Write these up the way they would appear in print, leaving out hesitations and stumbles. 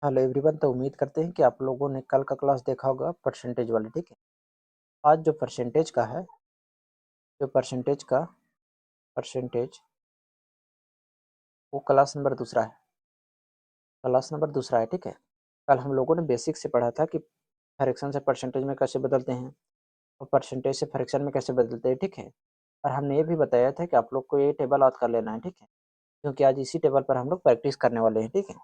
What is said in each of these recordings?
Hello everyone. तो उम्मीद करते हैं कि आप लोगों ने कल का क्लास देखा होगा परसेंटेज वाले। ठीक है, आज जो परसेंटेज का है, जो परसेंटेज वो क्लास नंबर दूसरा है। ठीक है, कल हम लोगों ने बेसिक से पढ़ा था कि फ्रैक्शन से परसेंटेज में कैसे बदलते हैं और परसेंटेज से फ्रैक्शन में कैसे बदलते हैं। ठीक है, और हमने ये भी बताया था कि आप लोग को ये टेबल याद कर लेना है। ठीक है, क्योंकि आज इसी टेबल पर हम लोग प्रैक्टिस करने वाले हैं। ठीक है,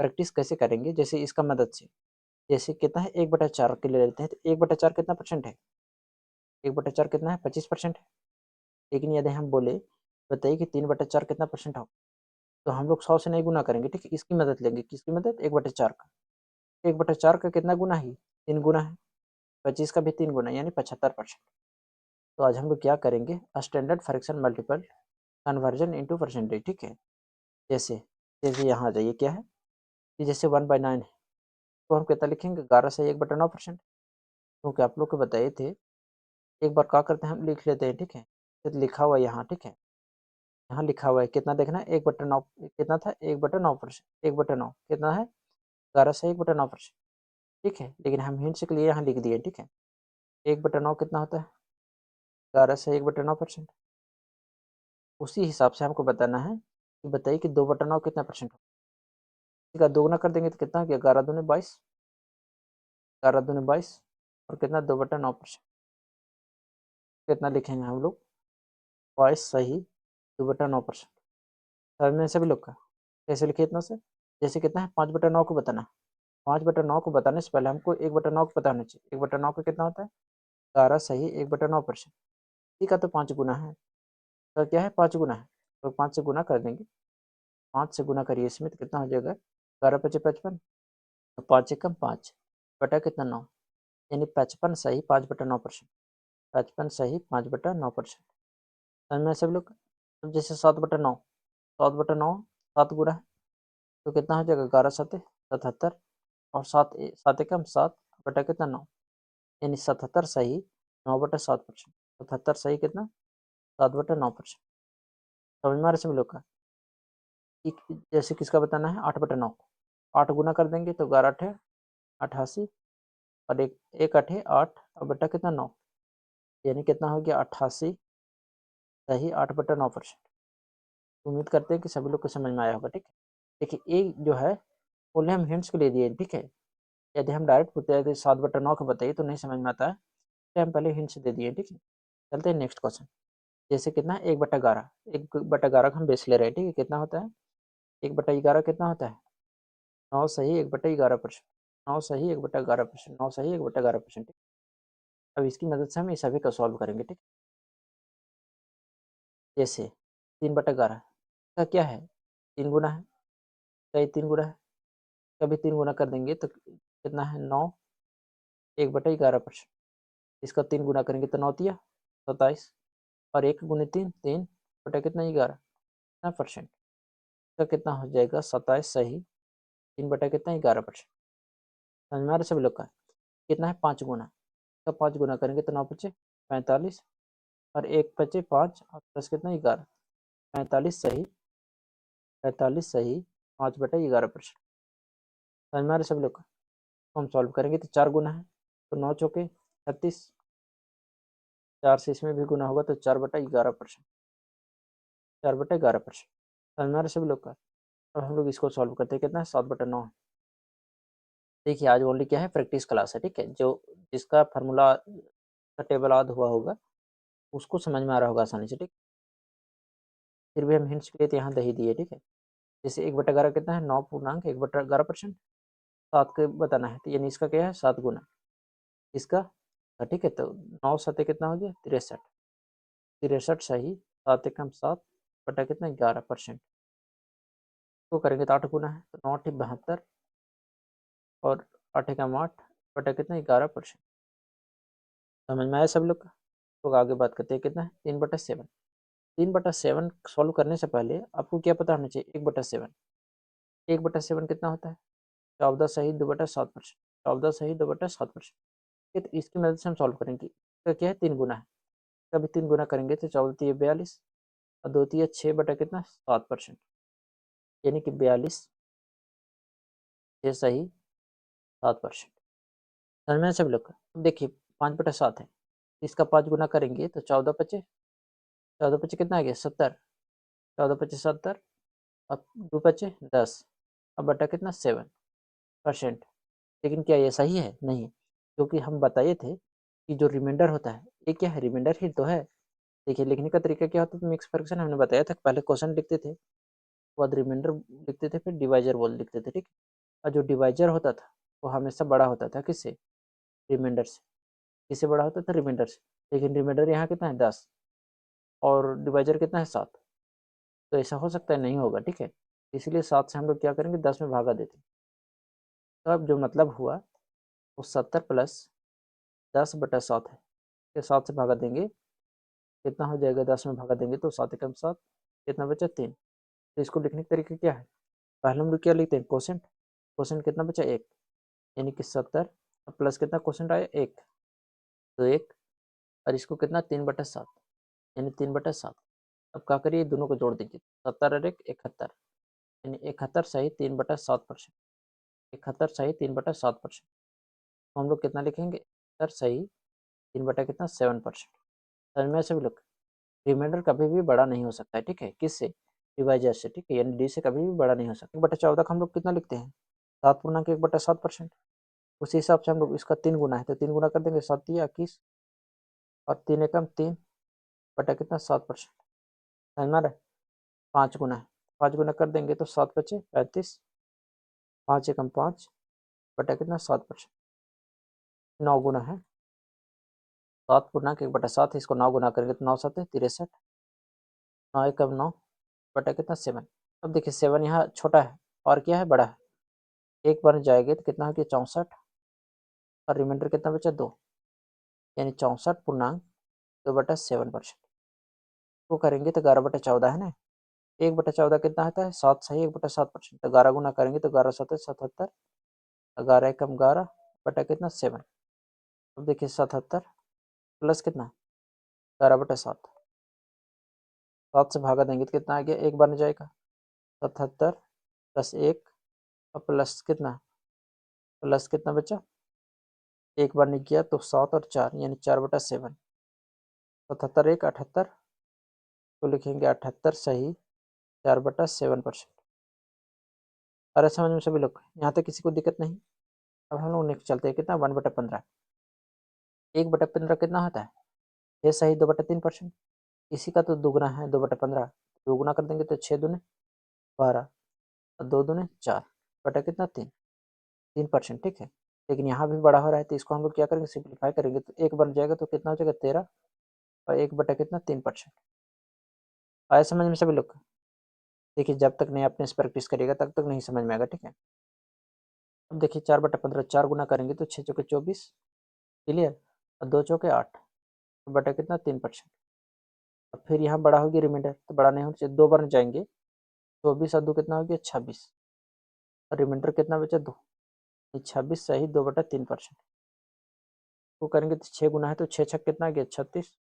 प्रैक्टिस कैसे करेंगे, जैसे इसका मदद से, जैसे कितना है 1/4 के लिए लेते हैं तो 1/4 कितना परसेंट है, 1/4 कितना है 25% है। लेकिन यदि हम बोले बताइए कि 3/4 कितना परसेंट हो, तो हम लोग 100 से नहीं गुना करेंगे। ठीक है, इसकी मदद लेंगे। किसकी मदद? 1/4 का। 1/4 का कितना गुना है? 3 गुना है। 25 का भी 3 गुना, यानी 75%। तो आज हम लोग क्या करेंगे, standard fraction multiple conversion into percentage. ठीक है, जैसे जैसे यहाँ आ जाइए, क्या है कि जैसे 1/9 है, तो हम कितना लिखेंगे? 11 से 1/9%। क्योंकि आप लोग को बताए थे, एक बार क्या करते हैं, हम लिख लेते हैं। ठीक है, तो लिखा हुआ यहाँ, ठीक है, यहाँ लिखा हुआ है कितना देखना है, 1/9 कितना था, 1/9%। 1/9 कितना है? 11 से 1/9%। ठीक है, लेकिन हम हिंट्स के लिए यहाँ लिख दिए। ठीक है, 1/9 कितना होता है? 11 से 1/9%। उसी हिसाब से हमको बताना है कि बताइए कि 2/9 कितना परसेंट हो। ठीक है, दोगुना कर देंगे तो कितना हो गया? 11 दूनी 22, 11 दूनी 22, और कितना? 2/9%। कितना लिखेंगे हम लोग? 22 सही 2/9%। समझ में सभी लोग का? कैसे लिखे इतना से? जैसे कितना है, 5/9 को बताना। 5/9 को बताने से पहले हमको 1/9 को पता होना चाहिए। 1/9 का कितना होता है? 11 सही 1/9%। ठीक है, तो 5 गुना है। तो क्या है? 5 गुना है, तो 5 से गुना कर देंगे। 5 से गुना करिए इसमें, तो कितना हो जाएगा? 11×5 = 55। तो 5 एकम 5 बटा कितना? 9, यानी 55 सही 5/9%। 55 सही 5/9%। समझ में सब लोग? अब जैसे 7/9, 7/9 7 गुना है, तो कितना हो जाएगा? 11×7 = 77, और 7 एकम 7 बटा कितना? 9, यानी 77 सही 9/7%। 77 सही कितना? 7/9%। समझ में आ रहा है सभी लोग का? जैसे किसका बताना है? 8/9। 8 गुना कर देंगे तो 11×8 = 88, और एक एक 8 8 और बटा कितना? 9, यानी कितना हो गया? 88 सही 8/9%। उम्मीद करते हैं कि सभी लोग को समझ में आया होगा। ठीक है, देखिए एक जो है, बोले हम हिंट्स के लिए दिए। ठीक है, यदि हम डायरेक्ट पूछते हैं 7/9 को बताइए तो नहीं समझ में आता है, तो हम पहले हिंट्स दे दिए। ठीक है, चलते हैं नेक्स्ट क्वेश्चन। जैसे कितना है? 1/11। 1/11 का हम बेस ले रहे हैं। ठीक है, कितना होता है? 1/11 कितना होता है? 9 सही 1/11%। 9 सही 1/11%। 9 सही 1/11%। अब इसकी मदद से हम इस सभी को सॉल्व करेंगे। ठीक, जैसे 3/11 का क्या है? 3 गुना है। सही 3 गुना है, कभी 3 गुना कर देंगे तो कितना है? 9 1/11%। इसका 3 गुना करेंगे तो 9 तिया 27, और 1 गुने 3 3 बटा कितना? 11 कितना परसेंट? तो कितना हो जाएगा? 27 सही 3 बटा कितना? 11%। समझ में आ रहा है सभी लोग का? कितना है? 5 गुना, तो 5 गुना करेंगे तो 9×5 = 45, और 1×5 और प्लस कितना? 11। 45 सही 5/11%। समझ में आ रहा है सभी लोग का? तो हम सॉल्व करेंगे तो 4 गुना है, तो 9×4 = 36, 4 से इसमें भी गुना होगा तो 4/11%। 4/11%। समझ में आ रहा है सभी लोग का? अब हम लोग इसको सॉल्व करते हैं। कितना है? 7/9। देखिए आज ओनली क्या है? प्रैक्टिस क्लास है। ठीक है, जो जिसका फार्मूला का टेबल याद हुआ होगा उसको समझ में आ रहा होगा आसानी से। ठीक, फिर भी हम हिंट्स के लिए तो यहाँ दे ही दिए। ठीक है, जैसे 1/11 कितना है? 9.1/11%। 7 के बताना है, तो यानी इसका क्या है? 7 गुना इसका। ठीक है, तो 9×7 कितना हो गया? 63। 63 सही 7 एकम 7 बटा कितना? 11%। तो करेंगे तो 8 गुना है, तो 9×8 = 72, और 8 एकम 8 बटा कितना? 11%। समझ में आया सब लोग का? तो आगे बात करते हैं। कितना है? 3/7। 3/7 सॉल्व करने से पहले आपको क्या पता होना चाहिए? 1/7। 1/7 कितना होता है? 14 सही 2/7%। 14 सही 2/7%। ठीक है, तो इसकी मदद से हम सॉल्व करेंगे। इसका क्या है? 3 गुना है, कभी 3 गुना करेंगे तो 14×3 = 42, और 2×3 = 6 बटा कितना? 7%, यानी कि 42 6 सही 7%। समझ में आया सभी लोग का? अब देखिए 5/7 है, इसका 5 गुना करेंगे तो 14 पचे कितना आ गया 70, 14 पचे 70 और 2 पचे 10, अब बटा कितना 7%। लेकिन क्या ये सही है? नहीं है, क्योंकि हम बताए थे कि जो रिमाइंडर होता है ये क्या है, रिमाइंडर ही तो है। देखिए लिखने का तरीका क्या होता है, मिक्स फ्रैक्शन हमने बताया था, पहले क्वेश्चन लिखते थे, बाद रिमाइंडर लिखते थे, फिर डिवाइजर बोल लिखते थे, ठीक। और जो डिवाइजर होता था वो हमेशा बड़ा होता था किससे, रिमाइंडर से। किससे बड़ा होता था, रिमाइंडर से। लेकिन रिमाइंडर यहाँ कितना है 10 और डिवाइजर कितना है 7, तो ऐसा हो सकता है, नहीं होगा, ठीक है। इसलिए 7 से हम लोग क्या करेंगे 10 में भागा देते हैं। तो अब जो मतलब हुआ वो 70 प्लस 10/7 है, ये 7 से भागा देंगे कितना हो जाएगा, 10 में भागा देंगे तो 7 एकम 7, कितना बचा 3। तो इसको लिखने का तरीका क्या है, पहले हम लोग क्या लिखते हैं कोसेंट, कोसेंट कितना बचा 1, यानी कि 70 प्लस कितना कोसेंट आया 1, तो 1 और इसको कितना 3/7, यानी 3/7। अब क्या करिए दोनों को जोड़ दीजिए, 70 और 1 71, यानी 71 सही 3/7%, 71 सही 3/7%। तो हम लोग कितना लिखेंगे 71 सही 3 कितना 7%। समझ में सभी लोग, रिमाइंडर कभी भी बड़ा नहीं हो सकता है, ठीक है, किससे, डिवाइजर से, ठीक है, यानी डी से कभी भी बड़ा नहीं हो सकता। 1/14 का हम लोग कितना लिखते हैं 7/1/7%। उसी हिसाब से हम लोग इसका 3 गुना है तो 3 गुना कर देंगे 7×3 = 21 और 3 एकम 3 बटा कितना 7%। समझ में आ रहा है, 5 गुना है, 5 गुना कर देंगे तो 7×5 = 35, 5 एकम 5 बटा कितना 7%। 9 गुना है, 7/1/7 इसको 9 गुना करेंगे तो 9×7 = 63, 9 एकम 9 बटा कितना 7। अब देखिए 7 यहाँ छोटा है और क्या है बड़ा है, एक बार जाएंगे तो कितना हो गया 64 और रिमाइंडर कितना बचा 2, यानी 64.2/7%। वो करेंगे तो 11/14 है ना, 1/14 कितना आता है 7 सही 1/7%, तो 11 गुना करेंगे तो 11×7 = 77, 11 एकम 11 बटा कितना 7। अब देखिए 77 प्लस कितना 11/7, 7 से भागा देंगे तो कितना आ गया, एक बन जाएगा 77 प्लस 1 और प्लस कितना बचा, एक बार नहीं किया तो 7 और 4 यानी 4/7। 77 1 78, तो लिखेंगे 78 सही 4/7%। अरे समझ में सभी लोग, यहाँ तक किसी को दिक्कत नहीं। अब हम लोग नेक्स्ट चलते हैं, कितना 1/15, 1/15 कितना होता है, ये सही 2/3%। इसी का तो दोगुना है 2/15, दोगुना कर देंगे तो 6 दूने 12 और 2 दूने 4 बटा कितना 3%, ठीक है। लेकिन यहाँ भी बड़ा हो रहा है तो इसको हम लोग क्या करेंगे सिंप्लीफाई करेंगे तो 1 बन जाएगा तो कितना हो जाएगा 13 और 1 बटा कितना 3%। आया समझ में सभी लोग, देखिए जब तक नहीं अपने से प्रैक्टिस करिएगा तब तक नहीं समझ में आएगा, ठीक है। अब देखिए 4/15 4 गुना करेंगे तो 6 चौके 24, क्लियर, और 2 चौके 8 बटा कितना 3%। अब फिर यहाँ बड़ा हो गया रिमाइंडर तो बड़ा नहीं होना चाहिए, 2 बार जाएंगे 24 और 2 कितना हो गया 26 और रिमाइंडर कितना बचा 2, 26 सही 2/3%। वो करेंगे तो 6 गुना है तो 6 छक कितना गया 36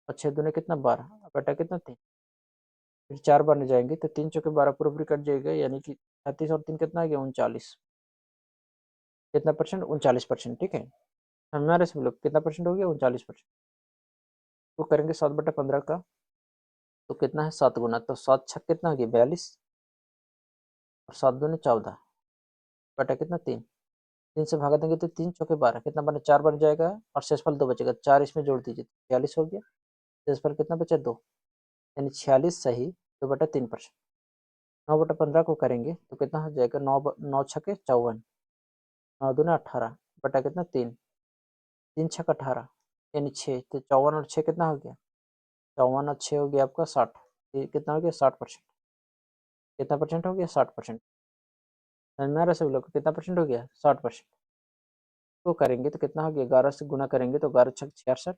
और 6 दूने कितना 12 बटा कितना 3। फिर 4 बार जाएंगे तो 3 चौके 12 पूरा पूरी कट जाएगा, यानी कि 36 और 3 कितना गया 39, कितना परसेंट 39%, ठीक है। हमारे सब लोग कितना परसेंट हो गया 39%। तो करेंगे 7/15 का तो कितना है 7 गुना, तो 7 छक कितना हो गया 42 और 7 दूने 14 बटा कितना 3, 3 से भागा देंगे तो 3 चौके 12 कितना बना 4 बन जाएगा और शेषफल 2 बचेगा, 4 इसमें जोड़ दीजिए 46 हो गया, शेषफल कितना बचा 2, यानी 46 सही 2/3%। 9/15 को करेंगे तो कितना हो जाएगा 9 छके 54, 9 दूने 18 बटा कितना 3, 3 छक 18 यानी 6, तो 54 और 6 कितना हो गया 54 और 6 हो गया आपका 60, ये कितना हो गया 60%। कितना परसेंट हो गया 60%। समझ में आ रहा है सभी लोग कितना परसेंट हो गया 60%। तो करेंगे तो कितना हो गया 11 से गुना करेंगे तो 11 छक 66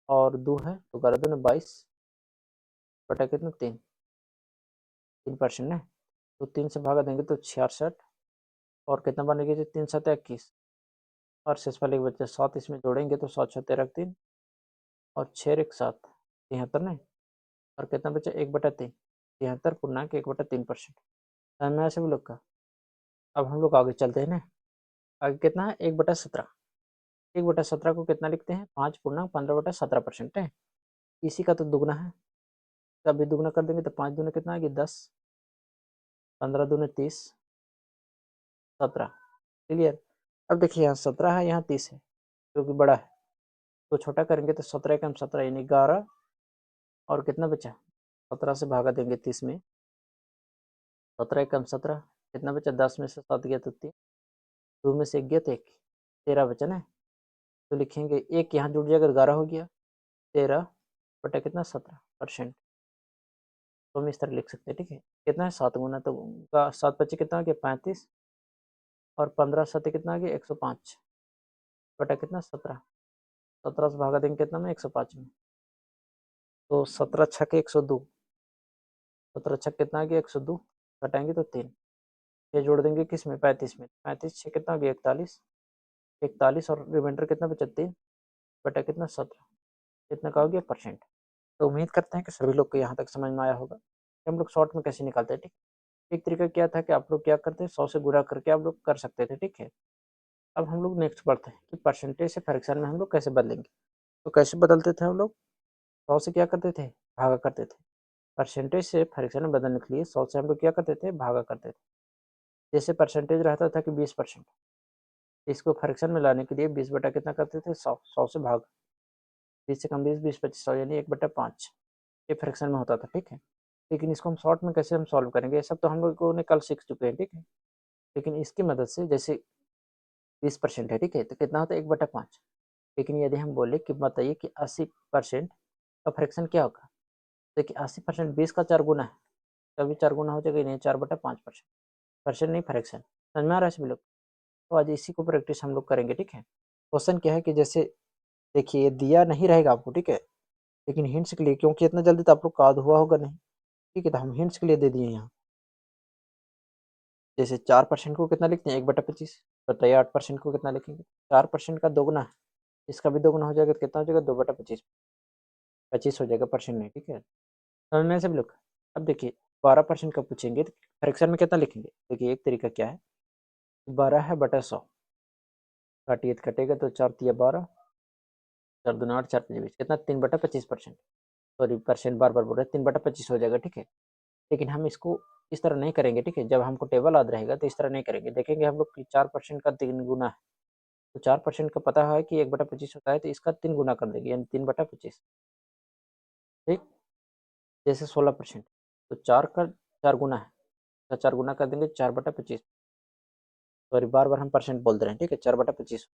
और 2 है तो 11 दूने 22 बटा कितना 3% है, तो 3 से भागा देंगे तो 66 और कितना बनेगा 3×7 = 21 और शेषफल एक बच्चे 7 इसमें जोड़ेंगे तो 7 6 13 3 और 6 1 7 73 नहीं, और कितना बचा 1/3, 73 पूर्णांक 1/3%। समझ में आया सभी लोग का। अब हम लोग आगे चलते हैं ना। आगे कितना है 1/17। 1/17 को कितना लिखते हैं 5/15/17% है। इसी का तो दुगना है, तब भी दुगना कर देंगे तो 5 दूने कितना आएगी 10, 15 दूने 30, 17। क्लियर। अब देखिए यहाँ 17 है, यहाँ 30 है, जो कि बड़ा है तो छोटा करेंगे तो 17 कम 17 यानी 11, और कितना बचा 17 से भागा देंगे 30 में, 17 कम 17 कितना बचा 10 में से 7 गया तो 3, 2 में से 1 गया तो 1, 13 बचा ना। तो लिखेंगे 1 यहाँ जुड़ जाएगा 11 हो गया, 13 बटा कितना 17%। तो हम इस तरह लिख सकते हैं। ठीक है, कितना है 7 गुना, तो उनका 7 बच्चे कितना आ गया 35, और 15 सत्य कितना आ गया 105 बटा कितना 17, 17 से भागा देंगे कितना में 105 में, तो 17 छक 102, 17 छक कितना आ गया 102, घटाएंगे तो 3, ये जोड़ देंगे किस में 35 में, 35 छः कितना आ गया 41, 41 और रिमाइंडर कितना बचा 3 बटा कितना 17, कितना का हो गया परसेंट। तो उम्मीद करते हैं कि सभी लोग को यहाँ तक समझ में आया होगा कि हम लोग शॉर्ट में कैसे निकालते हैं। ठीक, एक तरीका क्या था कि आप लोग क्या करते हैं 100 से गुणा करके आप लोग कर सकते थे। ठीक है, अब हम लोग नेक्स्ट बढ़ते हैं कि परसेंटेज से फ्रैक्शन में हम लोग कैसे बदलेंगे। तो कैसे बदलते थे हम लोग 100 से क्या करते थे भागा करते थे, परसेंटेज से फ्रैक्शन में बदलने के लिए 100 से हम लोग क्या करते थे भागा करते थे। जैसे परसेंटेज रहता था कि 20%, इसको फ्रैक्शन में लाने के लिए 20 बटा कितना करते थे 100, 100 से भाग 20 से कम 20, 20 25 100 यानी 1/5 ये फ्रैक्शन में होता था। ठीक है, लेकिन इसको हम शॉर्ट में कैसे हम सॉल्व करेंगे, ये सब तो हम लोगों ने कल सीख चुके हैं। ठीक है, लेकिन इसकी मदद से जैसे 20% है, ठीक है, तो कितना होता है 1/5। लेकिन यदि हम बोले कि बताइए कि 80% का फ्रैक्शन क्या होगा, देखिए 80% 20 का 4 गुना है, तभी 4 गुना हो जाएगा, नहीं 4/5%, परसेंट नहीं फ्रैक्शन। समझ में आ रहा है सभी लोग। तो आज इसी को प्रैक्टिस हम लोग करेंगे। ठीक है, क्वेश्चन क्या है कि जैसे देखिए ये दिया नहीं रहेगा आपको, ठीक है, लेकिन हिंट्स के लिए, क्योंकि इतना जल्दी तो आप लोग का याद हुआ होगा नहीं, ठीक है, तो हम हिंट्स के लिए दे दिए यहाँ। जैसे 4% को कितना लिखते हैं 1/25, बताइए 8% को कितना लिखेंगे 4% का दोगुना है, इसका भी दोगुना हो जाएगा तो कितना हो जाएगा 2/25, 25 हो जाएगा परसेंट नहीं। ठीक है, समझ में सब लोग। अब देखिए 12% का पूछेंगे तो फ्रैक्शन में कितना लिखेंगे, देखिए एक तरीका क्या है 12 है बटा 100, काटिए तो कटेगा तो 4 तिया 12, 4 दूना 8, 4 5 20 कितना 3/25%, सॉरी परसेंट बार बार बोल रहे 3/25 हो जाएगा। ठीक है, लेकिन हम इसको इस तरह नहीं करेंगे। ठीक है, जब हमको टेबल याद रहेगा तो इस तरह नहीं करेंगे, देखेंगे हम लोग कि 4% का 3 गुना है, तो 4% का पता है कि 1/25 होता है, तो इसका 3 गुना कर देंगे यानी 3/25। ठीक, जैसे 16%, तो 4 का 4 गुना है, तो 4 गुना कर देंगे 4/25, सॉरी बार बार हम परसेंट बोल रहे हैं। ठीक है, 4/25।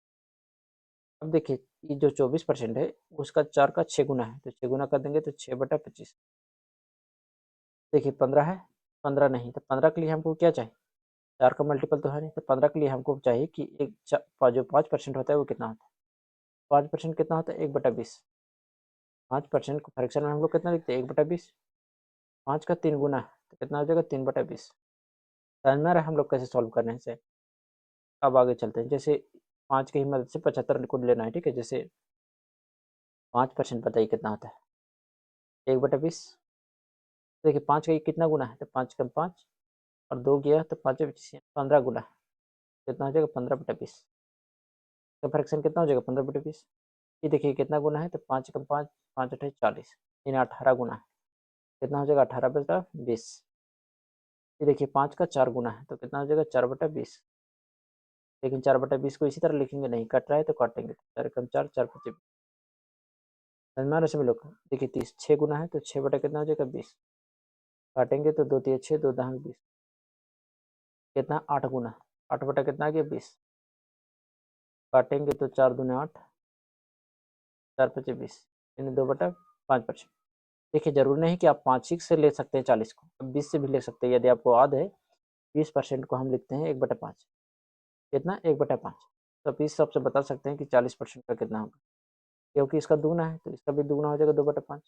अब देखिए ये जो 24% है उसका 4 का 6 गुना है, तो 6 गुना कर देंगे तो 6/25। देखिए 15 है, 15 नहीं, तो 15 के लिए हमको क्या चाहिए 4 का मल्टीपल तो है नहीं, तो 15 के लिए हमको चाहिए कि जो 5% होता है वो कितना होता है, 5% कितना होता है 1/20, 5% को फ्रैक्शन में हम लोग कितना लिखते हैं 1/20, 5 का 3 गुना है तो कितना हो जाएगा 3/20। समझ में आ रहा है हम लोग कैसे सॉल्व करने से। अब आगे चलते हैं, जैसे 5 की ही मदद से 75 को लेना है। ठीक है, जैसे 5% बताइए कितना होता है 1/20, देखिए 5 का ये कितना गुना है, तो 5 कम 5 और 2 गया तो 5 15 गुना है, कितना हो जाएगा 15/20, तो फ्रैक्शन कितना हो जाएगा 15/20। ये देखिए कितना गुना है, तो 5 कम 5, 5 अट्ठाईस 40, यानी 18 गुना है, कितना हो जाएगा 18/20। ये देखिए 5 का 4 गुना है, तो कितना हो जाएगा 4/20, लेकिन 4/20 को इसी तरह लिखेंगे नहीं, कट रहा है तो काटेंगे, 4 कम 4, 4 5 समझ में आ रहा है सभी लोग। देखिए 30 6 गुना है, तो 6 बटा कितना हो जाएगा 20, काटेंगे तो 2 3 6, 2 दहांग 20, कितना 8 गुना, 8 बटा कितना आ गया 20, काटेंगे तो 4 दूने 8, 4 5 20, यानी 2/5%। देखिए जरूरी नहीं कि आप 5 से ले सकते हैं 40 को, अब 20 से भी ले सकते हैं। यदि आपको याद है 20% को हम लिखते हैं 1/5, कितना 1/5, तो आप इस हिसाब से बता सकते हैं कि 40% का कितना होगा, क्योंकि इसका दुगना है तो इसका भी दुगना हो जाएगा 2/5।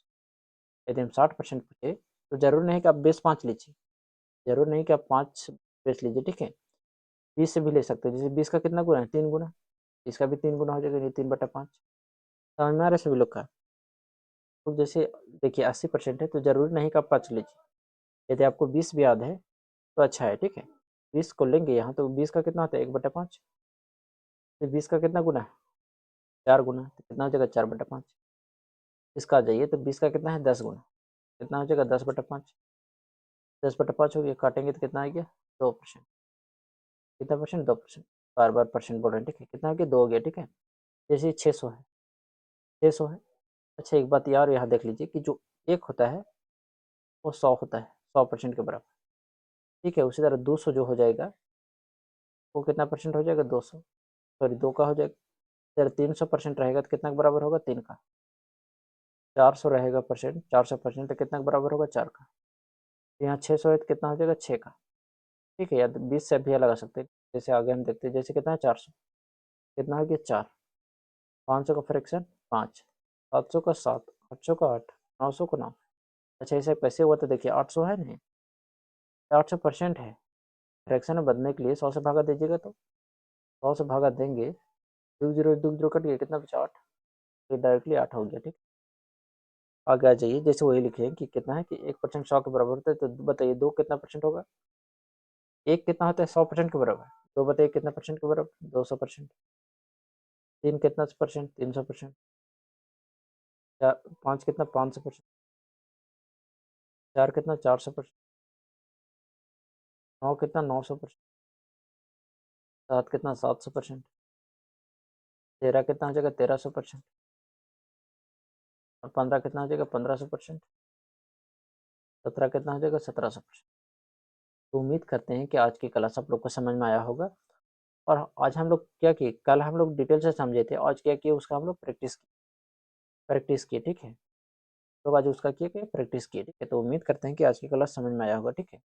यदि हम 60% पूछे तो जरूर नहीं कि आप बेस 5 लीजिए, जरूर नहीं कि आप 5 बेस लीजिए। ठीक है, 20 से भी ले सकते हैं, जैसे 20 का कितना गुना है 3 गुना, इसका भी 3 गुना हो जाएगा, ये 3/5। समझ में आ रहा है सभी लोग का। तो जैसे देखिए 80% है तो जरूरी नहीं कि आप 5 लीजिए, यदि आपको 20 भी याद है तो अच्छा है। ठीक है, 20 को लेंगे यहाँ तो 20 का कितना होता है 1/5, तो 20 का कितना गुना है 4 गुना, तो कितना हो जाएगा 4/5। इसका आ जाइए तो 20 का कितना है 10 गुना, कितना हो जाएगा 10/5, 10/5 हो गया, काटेंगे तो कितना आ गया 2%, कितना परसेंट 2%, बार बार परसेंट बोल रहे हैं, ठीक है, कितना हो गया 2 हो गया, ठीक है। जैसे 600 है, 600 है। अच्छा एक बात यार यहाँ देख लीजिए कि जो एक होता है वो 100 होता है, 100% के बराबर, ठीक है। उसी तरह 200 जो हो जाएगा वो कितना परसेंट हो जाएगा 200, सॉरी 2 का हो जाएगा। फिर 300% रहेगा तो कितना के बराबर होगा 3 का। 400 रहेगा परसेंट, 400% तो कितना के बराबर होगा 4 का। तो यहाँ 600 है तो कितना हो जाएगा 6 का, ठीक है। या 20 से भी लगा सकते हैं, जैसे आगे हम देखते हैं, जैसे कितना है 400, कितना हो गया 4, 500 का फ्रैक्शन 5, 700 का 7, 800 का 8, 900 का 9। अच्छा ऐसे कैसे हुआ तो देखिए 800 है नहीं, 800% है। फ्रैक्शन में बदलने के लिए 100 से भागा दीजिएगा, तो 100 से भागा देंगे, 2 जीरो कट गया, कितना बचा 8, तो डायरेक्टली 8 हो गया, ठीक। आगे आ जाइए, जैसे वही लिखे कि कितना है कि 1% 100 के बराबर होता है, तो बताइए 2 कितना परसेंट होगा, 1 कितना होता है 100% के बराबर, 2 बताइए कितना परसेंट के बराबर 200%, 3 कितना परसेंट 300%, 5 कितना 500%, 4 कितना 400%, 9 कितना 900%, 7 कितना 700%, 13 कितना हो जाएगा 1300%, और 15 कितना हो जाएगा 1500%, 17 कितना हो जाएगा 1700%। तो उम्मीद करते हैं कि आज की क्लास आप लोग को समझ में आया होगा। और आज हम लोग क्या किए, कल हम लोग डिटेल से समझे थे, आज क्या किए उसका हम लोग प्रैक्टिस किए, ठीक है। तो आज उसका किए प्रैक्टिस किए, ठीक है। तो उम्मीद करते हैं कि आज की क्लास समझ में आया होगा, ठीक है।